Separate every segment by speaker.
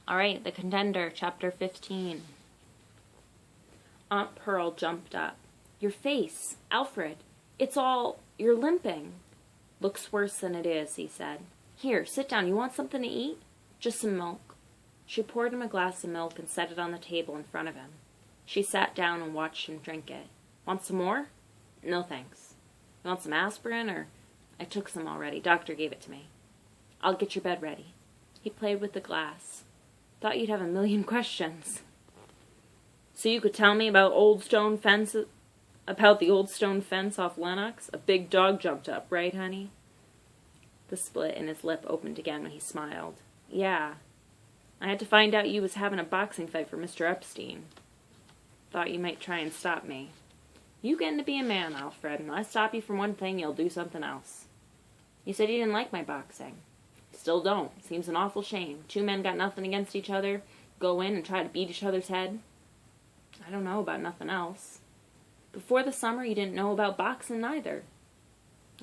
Speaker 1: All right, the Contender Chapter 15. Aunt Pearl jumped up. Your face, Alfred. You're limping. Looks worse than it is, he said. Here, sit down. You want something to eat? Just some milk. She poured him a glass of milk and set it on the table in front of him. She sat down and watched him drink it. Want some more? No, thanks. You want some aspirin or... I took some already. Doctor gave it to me. I'll get your bed ready. He played with the glass. Thought you'd have a million questions. So you could tell me about the old stone fence off Lenox? A big dog jumped up, right, honey? The split in his lip opened again when he smiled. Yeah. I had to find out you was having a boxing fight for Mr. Epstein. Thought you might try and stop me. You getting to be a man, Alfred, and I stop you from one thing, you'll do something else. You said you didn't like my boxing. Still don't. Seems an awful shame. Two men got nothing against each other, go in and try to beat each other's head. I don't know about nothing else. Before the summer, you didn't know about boxing neither.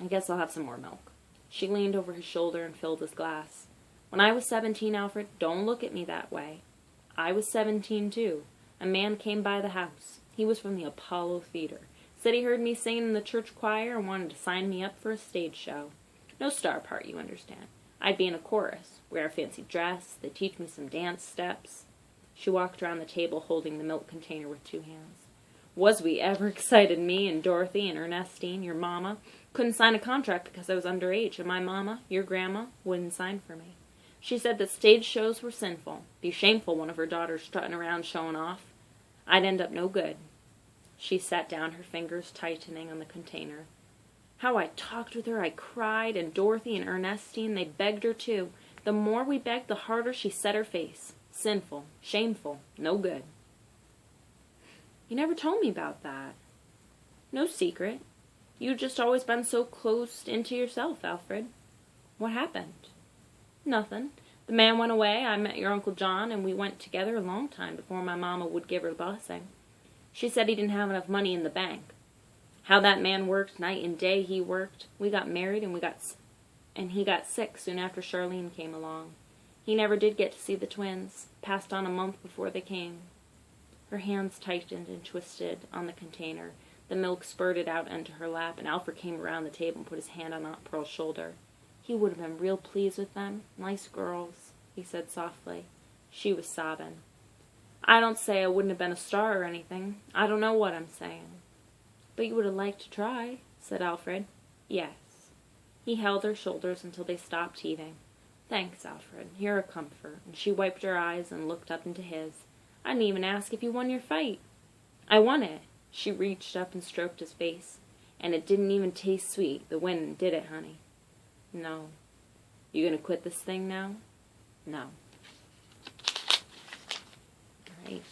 Speaker 1: I guess I'll have some more milk. She leaned over his shoulder and filled his glass. When I was 17, Alfred, don't look at me that way. I was 17, too. A man came by the house. He was from the Apollo Theater. Said he heard me singing in the church choir and wanted to sign me up for a stage show. No star part, you understand. I'd be in a chorus, wear a fancy dress, they'd teach me some dance steps. She walked around the table holding the milk container with two hands. Was we ever excited, me and Dorothy and Ernestine, your mama? Couldn't sign a contract because I was underage, and my mama, your grandma, wouldn't sign for me. She said that stage shows were sinful. Be shameful one of her daughters strutting around showing off. I'd end up no good. She sat down, her fingers tightening on the container. How I talked with her, I cried, and Dorothy and Ernestine, they begged her too. The more we begged, the harder she set her face. Sinful, shameful, no good. You never told me about that. No secret. You'd just always been so closed into yourself, Alfred. What happened? Nothing. The man went away, I met your Uncle John, and we went together a long time before my mama would give her the blessing. She said he didn't have enough money in the bank. How that man worked, night and day he worked. We got married and he got sick soon after Charlene came along. He never did get to see the twins. Passed on a month before they came. Her hands tightened and twisted on the container. The milk spurted out into her lap, and Alfred came around the table and put his hand on Aunt Pearl's shoulder. He would have been real pleased with them. Nice girls, he said softly. She was sobbing. I don't say I wouldn't have been a star or anything. I don't know what I'm saying. But you would have liked to try, said Alfred. Yes. He held her shoulders until they stopped heaving. Thanks, Alfred. You're a comfort. And she wiped her eyes and looked up into his. I didn't even ask if you won your fight. I won it. She reached up and stroked his face. And it didn't even taste sweet, the winning, did it, honey? No. You gonna quit this thing now? No. All right.